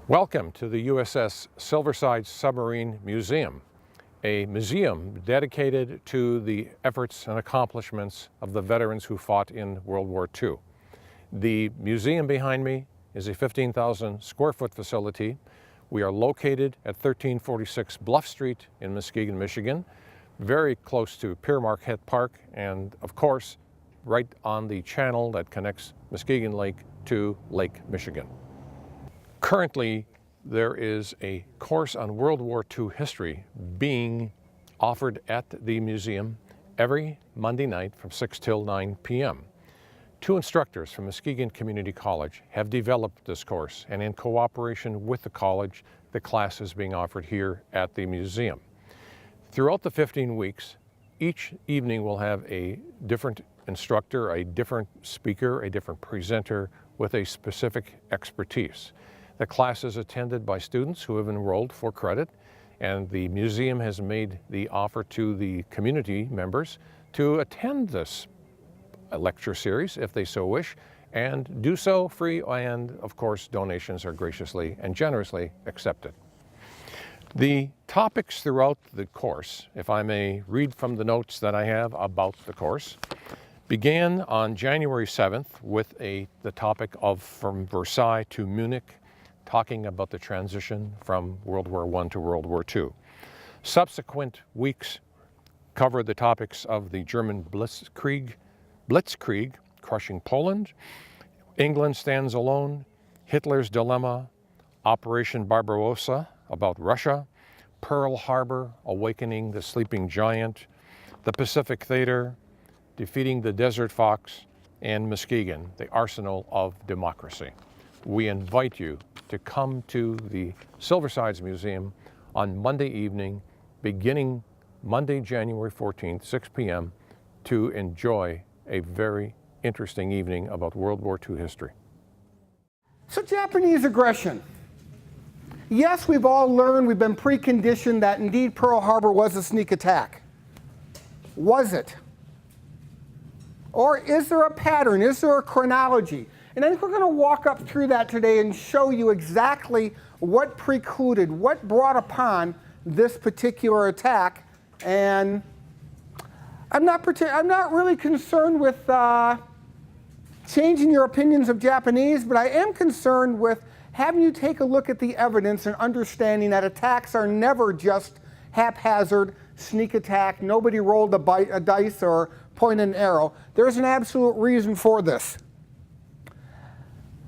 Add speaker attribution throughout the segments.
Speaker 1: Welcome to the USS Silversides Submarine Museum, a museum dedicated to the efforts and accomplishments of the veterans who fought in World War II. The museum behind me is a 15,000 square foot facility. We are located at 1346 Bluff Street in Muskegon, Michigan, very close to Pier Marquette Park, and of course, right on the channel that connects Muskegon Lake to Lake Michigan. Currently, there is a course on World War II history being offered at the museum every Monday night from 6 till 9 p.m. Two instructors from Muskegon Community College have developed this course, and in cooperation with the college, the class is being offered here at the museum. Throughout the 15 weeks, each evening will have a different instructor, a different speaker, a different presenter with a specific expertise. The class is attended by students who have enrolled for credit, and the museum has made the offer to the community members to attend this lecture series if they so wish, and do so free, and of course donations are graciously and generously accepted. The topics throughout the course, if I may read from the notes that I have about the course, began on January 7th with the topic of From Versailles to Munich, talking about the transition from World War I to World War II. Subsequent weeks covered the topics of the German Blitzkrieg, crushing Poland, England stands alone, Hitler's dilemma, Operation Barbarossa about Russia, Pearl Harbor, awakening the sleeping giant, the Pacific Theater, defeating the Desert Fox, and Muskegon, the arsenal of democracy. We invite you to come to the Silversides Museum on Monday evening, beginning Monday, January 14th, 6 p.m., to enjoy a very interesting evening about World War II history.
Speaker 2: So Japanese aggression. Yes, we've all learned, we've been preconditioned that indeed Pearl Harbor was a sneak attack. Was it? Or is there a pattern? Is there a chronology? And I think we're going to walk up through that today and show you exactly what precluded, what brought upon this particular attack. And I'm not really concerned with changing your opinions of Japanese, but I am concerned with having you take a look at the evidence and understanding that attacks are never just haphazard, sneak attack, nobody rolled a dice or pointed an arrow. There's an absolute reason for this.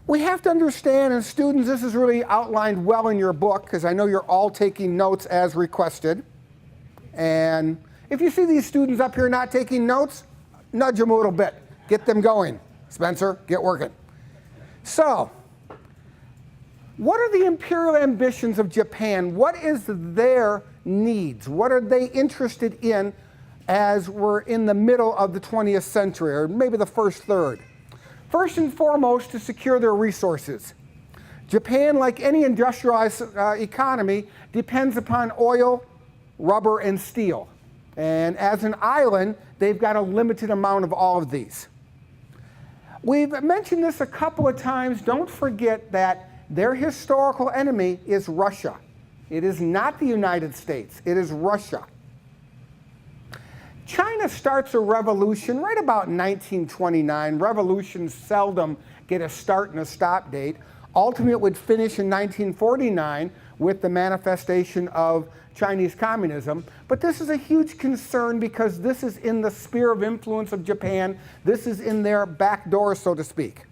Speaker 2: We have to understand, and students, this is really outlined well in your book, because I know you're all taking notes as requested. And if you see these students up here not taking notes, nudge them a little bit. Get them going. Spencer, get working. So, what are the imperial ambitions of Japan? What is their needs? What are they interested in as we're in the middle of the 20th century, or maybe the first third? First and foremost, to secure their resources. Japan, like any industrialized economy, depends upon oil, rubber, and steel. And as an island, they've got a limited amount of all of these. We've mentioned this a couple of times. Don't forget that their historical enemy is Russia. It is not the United States. It is Russia. China starts a revolution right about 1929. Revolutions seldom get a start and a stop date. Ultimately, it would finish in 1949 with the manifestation of Chinese communism. But this is a huge concern because this is in the sphere of influence of Japan. This is in their back door, so to speak.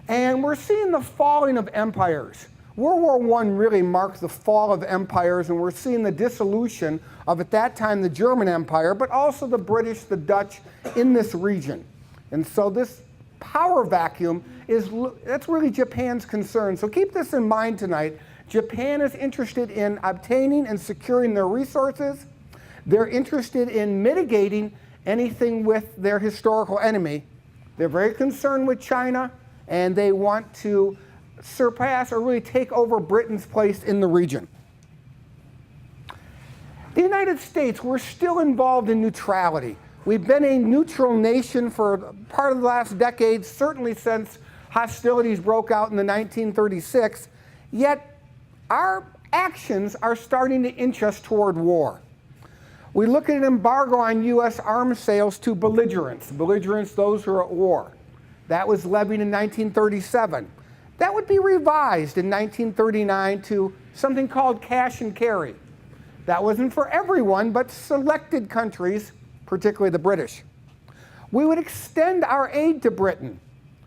Speaker 2: And we're seeing the falling of empires. World War I really marked the fall of empires, and we're seeing the dissolution of, at that time, the German Empire, but also the British, the Dutch in this region. And so this power vacuum that's really Japan's concern. So keep this in mind tonight. Japan is interested in obtaining and securing their resources. They're interested in mitigating anything with their historical enemy. They're very concerned with China, and they want to surpass or really take over Britain's place in the region. The United States, we're still involved in neutrality. We've been a neutral nation for part of the last decade, certainly since hostilities broke out in the 1936, yet our actions are starting to inch us toward war. We look at an embargo on U.S. arms sales to belligerents, those who are at war. That was levied in 1937. That would be revised in 1939 to something called cash and carry. That wasn't for everyone, but selected countries, particularly the British. We would extend our aid to Britain.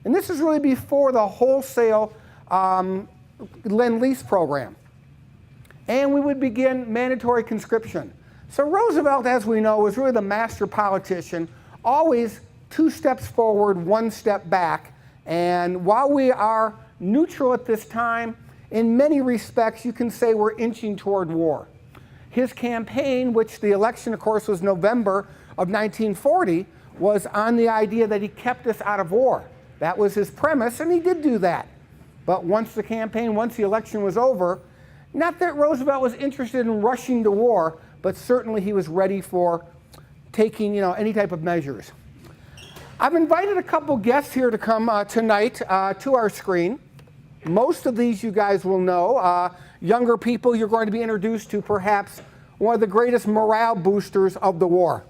Speaker 2: And this is really before the wholesale Lend-Lease program. And we would begin mandatory conscription. So Roosevelt, as we know, was really the master politician, always 2 steps forward, 1 step back. And while we are neutral at this time, in many respects, you can say we're inching toward war. His campaign, which the election, of course, was November of 1940, was on the idea that he kept us out of war. That was his premise, and he did do that. But once the election was over, not that Roosevelt was interested in rushing to war, but certainly he was ready for taking, any type of measures. I've invited a couple guests here to come tonight to our screen. Most of these you guys will know. Younger people, you're going to be introduced to perhaps one of the greatest morale boosters of the war.